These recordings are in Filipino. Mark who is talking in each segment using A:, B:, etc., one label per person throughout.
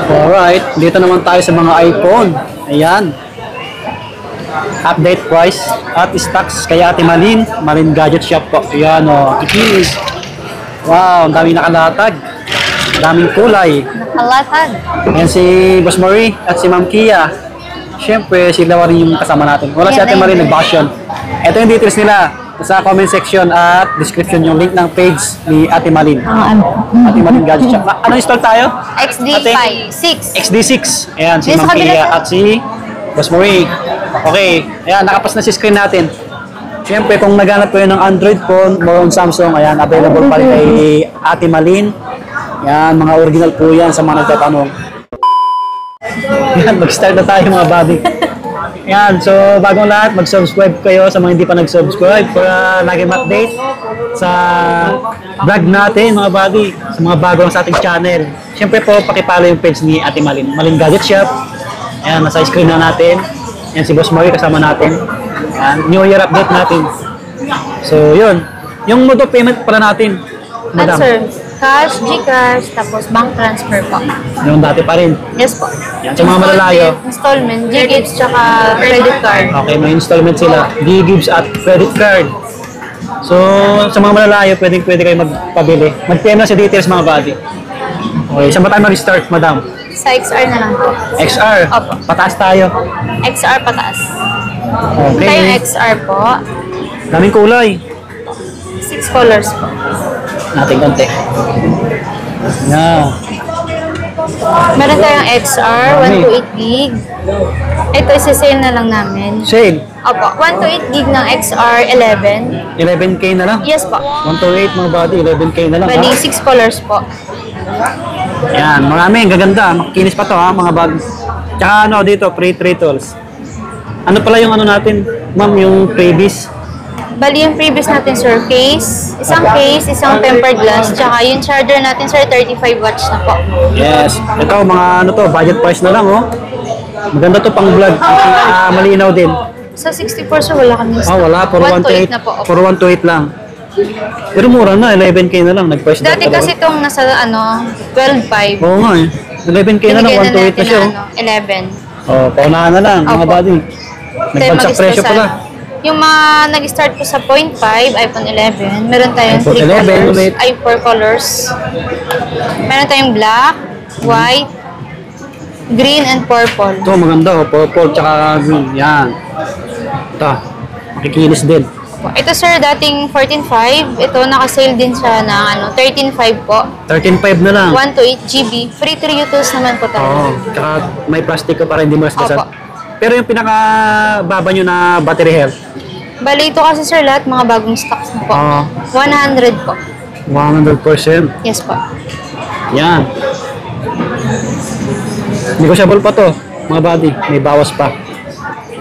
A: Alright, dito naman tayo sa mga iPhone. Ayan. Update price at stocks kay Ate Malin. Malin Gadget Shop po. Ayan o, ikinis. Wow, ang daming nakalatag. Ang daming kulay.
B: Nakalatag.
A: Ayan si Boss Marie at si Ma'am Kia. Siyempre, sila rin yung kasama natin. Wala si Ate Malin, nag-vacation. Ito yung details nila. Sa comment section at description yung link ng page ni Ate Malin. Ate Malin Gadget Shop. Ano install tayo?
B: XD6.
A: XD6. Ayan, si Ma'am Kia at si Boss Marie. Okay. Ayan, nakapas na si screen natin. Siyempre, kung naghanap kayo ng Android phone or on Samsung, ayan, available pa rin kay Ate Malin. Ayan, mga original po yan sa mga nagtatanong. Ayan, mag-start na tayo mga buddy. Ayan, so bagong lahat, mag-subscribe kayo sa mga hindi pa nag-subscribe para lagi ma-update sa vlog natin mga buddy, sa mga bago sa ating channel. Siyempre po, pakipalo yung page ni Ate Malin, Malin Gadget Shop. Ayan, nasa screen na natin. Ayan, si Boss Marie kasama natin. Ayan, New Year update natin. So, yun. Yung mode of payment para natin, madam.
B: Answer, cash, Gcash, tapos bank transfer po.
A: Yung dati pa rin.
B: Yes po.
A: Yan, sa mga malalayo.
B: Installment, Gcash, tsaka credit card.
A: Okay, may installment sila. Ggives at credit card. So, sa mga malalayo, pwede kayo magpabili. Mag-PM na sa details mga buddy. Okay, saan ba tayo mag-start, madam?
B: Sa XR na lang po.
A: XR.
B: Opo.
A: Pataas tayo.
B: XR pataas.
A: Okay.
B: Tayong XR po.
A: Daming kulay.
B: 6 colors po.
A: Natin konti. Yeah.
B: Meron tayong XR, 128 gig. Ito, isa-sale na lang namin.
A: Sale.
B: Opo, 128 gig ng XR, 11.
A: 11K na lang.
B: Yes po.
A: 128 mga buddy, 11K na lang.
B: Bali,
A: Ha?
B: 6 colors po.
A: Yan, marami. Gaganda. Makikinis pa to ha, mga bag. Tsaka ano dito, free tools. Ano pala yung ano natin, ma'am, yung freebies?
B: Bali, yung previous natin, sir, case, isang tempered glass, tsaka yung charger natin, sir, 35 watts na po.
A: Yes. Ito, mga ano to, budget price na lang, oh. Maganda to pang vlog. Malinaw din.
B: Sa 64, sir, wala kami stock.
A: Wala. Puro 128
B: na po. Opo.
A: Puro 128 lang. Pero mura na, 11K na lang. Nag-price down
B: Dati
A: talaga.
B: kasi itong nasa, 12.5.
A: Oo nga eh. 11K na lang, 128 na siya, oh.
B: 11.
A: Oh, paunahan na lang, mga
B: Opo.
A: buddy. Nagbagsak presyo pala.
B: Yung mga nag-start po sa 0.5, iPhone 11, meron tayong
A: iPhone
B: 3
A: 11
B: colors,
A: ulit.
B: ay 4 colors. Meron tayong black, white, green, and purple.
A: Ito, maganda, oh. Purple, tsaka green. Yan. Ito, makikinis din.
B: Ito, sir, dating 14.5. Ito, naka-sale din siya na 13.5 po.
A: 13.5 na lang.
B: 1 to 8 GB. Free 3 utils naman po tayo.
A: Oo, tsaka may plastic ka para hindi magasgasan.
B: Opo.
A: Pero yung pinaka-baba nyo na battery health,
B: Bali, ito kasi, sir, lahat mga bagong stocks na po. 100 po.
A: 100%.
B: Yes po.
A: Yan. Negotiable pa to, mga buddy. May bawas pa.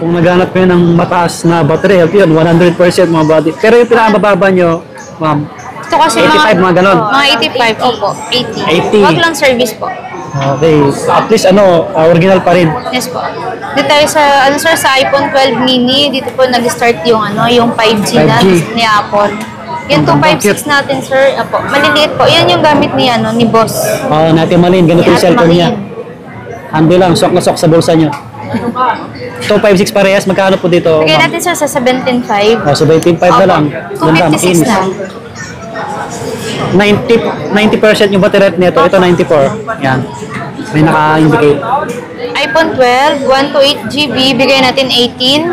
A: Kung naghanap kayo ng mataas na battery health, yun, 100% mga buddy. Pero yung pinaka-bababa nyo, ma'am,
B: Ito kasi
A: 85, mga ganon.
B: Mga 85, opo. 80.
A: 80.
B: Wag lang service po.
A: Okay. At least original pa rin.
B: Yes po. Dito tayo sa, sir, sa iPhone 12 mini, dito po nag-start yung, yung 5G,
A: 5G.
B: na ni Apple. Yung 256 natin, sir, po, maliliit po. Yan yung gamit ni, ni boss.
A: Natin Malin, ganito yung
B: Ni Ate
A: cellphone niya.
B: Malin.
A: Handi lang, sok na sok sa bulsa nyo. 256 parehas, magkano po dito?
B: Bigay
A: ma'am?
B: natin, sir, sa 17.5.
A: So 17.5 na lang. Ganda,
B: 256
A: makinis.
B: na.
A: 90% yung battery rate nito. Ito 94. Yan. May naka-indicate.
B: iPhone 12, 1 to 8 GB, bigay natin 18.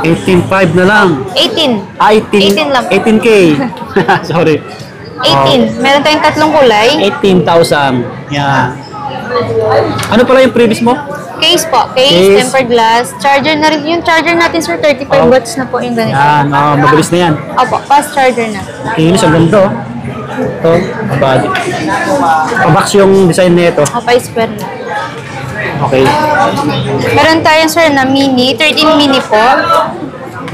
A: 18.5 na lang.
B: 18.
A: 18.
B: 18 lang.
A: 18K. Sorry.
B: 18. Meron tayong tatlong kulay.
A: 18,000. Yan. Ano pala yung previous mo?
B: Case po. Case, tempered glass. Charger na rin. Yung charger natin, sir, 35 watts na po yung ganito.
A: Yan. Mabilis na yan.
B: Opo, fast charger na.
A: Kinis ang ganda. Ito. Body. Pabox yung design nito.
B: Opo, square na.
A: Okay.
B: Meron tayong, sir, na mini. 13 mini po.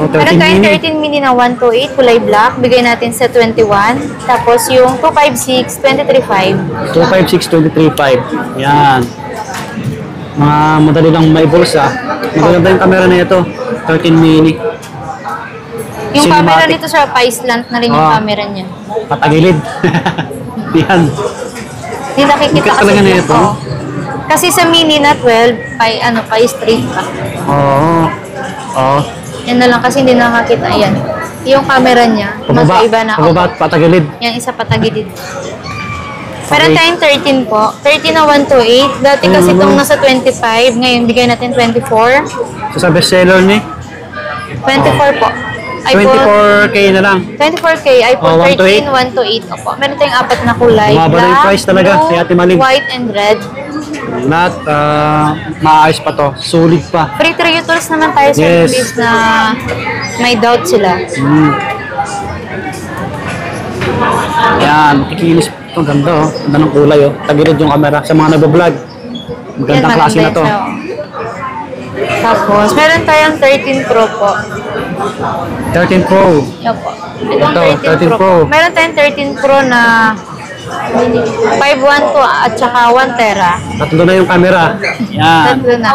B: Meron
A: 13
B: tayong
A: mini.
B: 13 mini na 128, kulay black. Bigay natin sa 21. Tapos yung 256, 23.5.
A: 256, 23.5. Yan. Mga madali lang maibulsa. Maganda yung camera na ito. 13 mini.
B: Yung camera
A: Cinematic.
B: nito, sir, pa-slant na rin yung camera niya.
A: Patagilid. Yan.
B: Hindi nakikita
A: Dikit
B: kasi.
A: talaga na ito.
B: Oo. Kasi sa mini na 12, pa straight ka.
A: Oo. Oo.
B: Yan na lang kasi hindi nakakita. Ayan. Yung camera niya, nasa iba na.
A: Pababa at patagilid.
B: Yung isa patagilid. Meron tayong 13 po. 13 na 128. Dati kasi itong nasa 25. Ngayon, bigay natin 24.
A: So sa bestseller ni?
B: 24 po. iPhone
A: 24K na lang.
B: 24K, iPhone 13, 128. Opo. Meron tayong apat na kulay.
A: Bumaba na yung price talaga,
B: blue,
A: si Ate Maling.
B: white, and red.
A: Lahat, maayos pa to. Sulit pa.
B: Free trade tools naman tayo sa
A: Yes.
B: case na may doubt sila.
A: Yan, ikinis. Ito, ganda oh. Ganda ng kulay oh. Tagilid yung camera sa mga nag-vlog. Magandang klase na to.
B: Tapos, meron tayong 13 Pro po.
A: 13 Pro.
B: Yan po. Itong
A: Ito,
B: 13
A: 13
B: Pro.
A: Pro.
B: Meron tayong 13 Pro na 512 at saka 1 tera.
A: Tatlo na yung camera. Yan.
B: Tatlo na.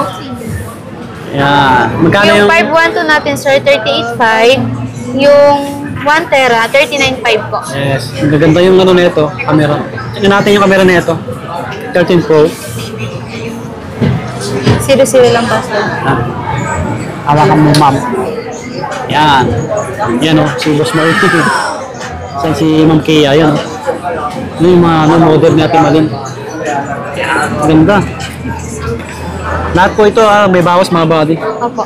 A: Yan. Magkano
B: Yung
A: yung...
B: 512 natin, sir, 38.5. Yung 1 tera, 39.5 po.
A: Yes. Ang gaganda yung ano nito, camera. Tingnan natin yung camera nito. 13 Pro.
B: Silo-silo lang pa, sir.
A: Hawakan mo, ma'am. Yan. Yan oh, si Boss Marty. Saan si Ma'am Kia, yan. Ano yung mga model natin malin. Yan, ganda. Lahat po ito, may bawas mga body.
B: Opo.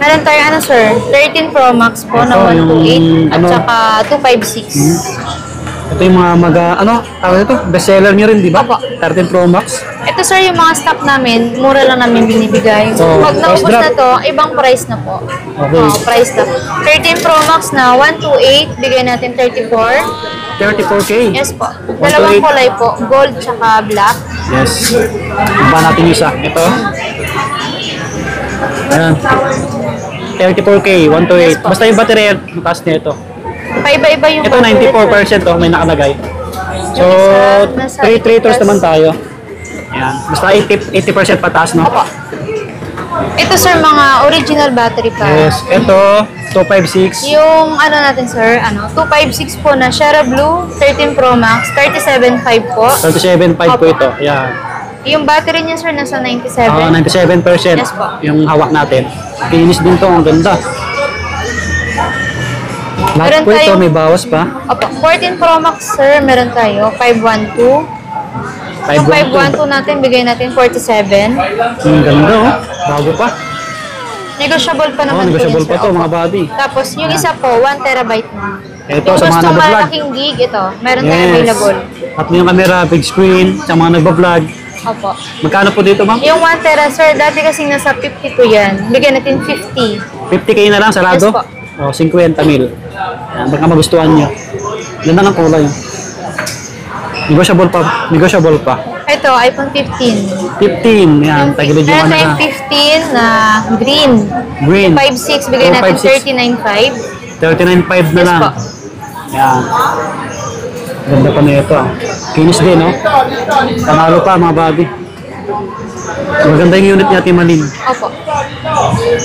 B: Meron tayo, ano, sir? 13 Pro Max po na
A: Ito,
B: 128 at
A: ano?
B: saka 256.
A: Ito yung mga tawag ito, bestseller nyo rin, di ba?
B: Opo.
A: 13 Pro Max.
B: Ito, sir, yung mga stock namin, mura lang namin binibigay.
A: So,
B: Pag naubos
A: price drop.
B: na to, ibang price na po.
A: Okay.
B: Price na. 13 Pro Max na 128, bigay natin 34.
A: 34K.
B: Yes po. Dalawang
A: 128.
B: kulay po, gold tsaka black.
A: Yes. Iba natin yung isa. Ito. Ayan. 34K, 128.
B: Yes po.
A: Basta yung battery, mataas na ito.
B: Paiba-iba yung
A: Ito,
B: battery,
A: 94% oh, may nakalagay. So,
B: Yung isa, nasa
A: 3 liters
B: 80+.
A: naman tayo. Ayan. Basta 80% pataas, no?
B: Opo. Ito, sir, mga original battery pa.
A: Yes. Ito, 256.
B: Yung ano natin, sir, 256 po na Shara Blue, 13 Pro Max, 37.5 po.
A: 37.5 po
B: Opo.
A: ito. Ayan.
B: Yung battery niya, sir, nasa 97.
A: 97%
B: Yes po.
A: yung hawak natin. Kinis din to, ang ganda. Lahat
B: Meron
A: po ito,
B: tayong-
A: may bawas pa.
B: Opo, 14 Pro Max, sir, meron tayo, 512. Yung 512 natin, bigay natin 47.
A: Ang ganda oh. Bago pa.
B: Negotiable pa
A: Oh,
B: naman
A: negotiable
B: po
A: pa
B: yun,
A: to
B: sir.
A: mga body.
B: Tapos, yung isa po, 1 terabyte na.
A: Ito
B: Yung
A: sa mga
B: gusto
A: nag-vlog.
B: malaking gig, ito, meron tayo available.
A: At yung camera, big screen, sa mga nag-vlog.
B: Opo.
A: Magkano po dito, ma'am?
B: Yung 1 tera, sir, dati kasi nasa 52 yan. Bigyan natin 50.
A: 50K na lang, sarado?
B: Yes po.
A: O, 50 mil. Yan, baka magustuhan nyo. Ganda ng kulay. Negotiable pa. Negotiable pa.
B: Ito, iPhone 15.
A: 15, yan. Tagilid yung
B: Meron
A: ano
B: tayong
A: na.
B: 15 na green.
A: Green.
B: 5.6, bigay natin
A: 256.
B: 39.5.
A: 39.5 na
B: Yes
A: lang.
B: po.
A: Yan. Ganda pa na ito. Kinis din, no? Panalo pa, mga body. Maganda yung unit niya, Timalin.
B: Opo.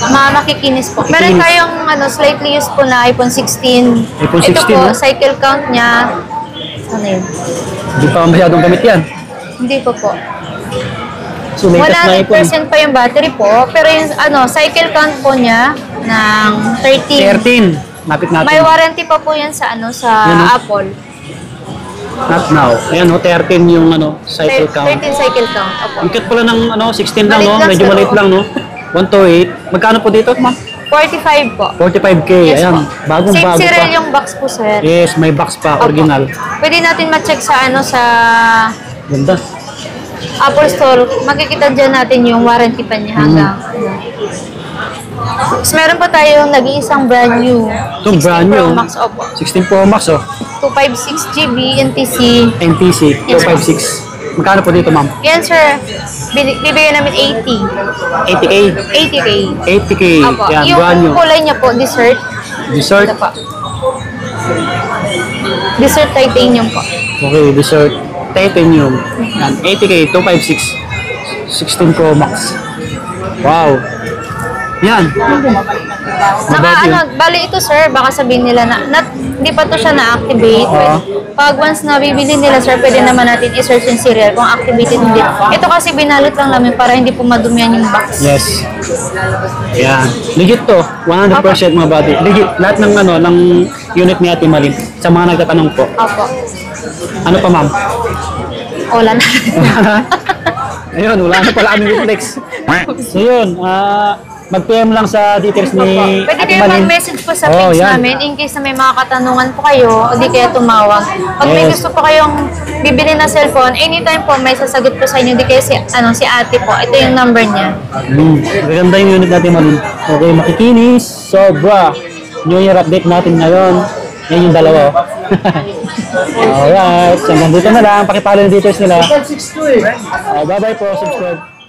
B: Makikinis po. Meron
A: Makikinis.
B: tayong slightly used po na iPhone 16.
A: iPhone
B: Ito
A: 16,
B: po,
A: no?
B: cycle count niya. Ano yun?
A: Hindi pa masyadong gamit yan.
B: Hindi po po.
A: So, latest na iPhone.
B: 100% pa yung battery po. Pero yung cycle count po niya ng 13.
A: 13. Napit natin.
B: May warranty pa po yan sa sa
A: Yan, no?
B: Apple.
A: Not now. Ayan, 13 yung cycle count.
B: 13 cycle count. Opo.
A: Ang cute pala ng 16 lang,
B: Maliit
A: no?
B: lang,
A: Medyo
B: sir,
A: maliit
B: oo.
A: lang, no? 128. Magkano po dito, ma'am?
B: 45 po.
A: 45K.
B: Yes,
A: Ayan,
B: po.
A: bagong-bago
B: Same serial
A: pa.
B: yung box po, sir.
A: Yes, may box pa,
B: Opo.
A: original.
B: Pwede natin ma-check sa sa
A: Ganda.
B: Apple Store. Makikita dyan natin yung warranty pa niya hanggang Tapos meron pa tayong nag-iisang brand new.
A: Itong brand
B: 16 Pro
A: new.
B: Max, opo.
A: 16 Pro Max, oh.
B: 256 GB NTC.
A: NTC,
B: Yes,
A: 256. Magkano po dito, ma'am?
B: Yan, sir. Bibigyan namin 80.
A: 80K.
B: 80K.
A: 80K.
B: Opo.
A: Yan,
B: Yung
A: brand new.
B: kulay niya po, dessert.
A: Dessert.
B: Ito po. Dessert titanium po.
A: Okay, dessert. Titanium. Yan, 80K, 256. 16 Pro Max. Wow. Yan. Mabait yun.
B: Bali ito, sir, baka sabihin nila na hindi pa to siya na-activate.
A: Oo.
B: Pag once na bibili nila, sir, pwede naman natin i-search yung serial kung activated hindi. Ito kasi binalot lang namin para hindi po madumihan yung box.
A: Yes. Ayan. Legit to. 100% mga buddy. Legit. Lahat ng ng unit ni Ate Malin. Sa mga nagtatanong po.
B: Opo.
A: Ano pa, ma'am?
B: Wala na.
A: Ayun, wala na pala kami reflex. So yun, mag-PM lang sa details ni
B: Pwede
A: Ate
B: kayo
A: Malin.
B: mag-message po sa
A: Oh,
B: page
A: yan.
B: namin in case na may mga katanungan po kayo o di kaya tumawag. Pag may
A: Yes.
B: gusto po kayong bibili na cellphone, anytime po may sasagot po sa inyo. Di kaya si ate po. Ito yung number niya.
A: Maganda yung unit natin, Malin. Okay, makikinis. Sobra. New Year update natin ngayon. Yan yung dalawa. Alright. So, hanggang dito na lang. Pakipalo yung details nila. Bye-bye po. Subscribe.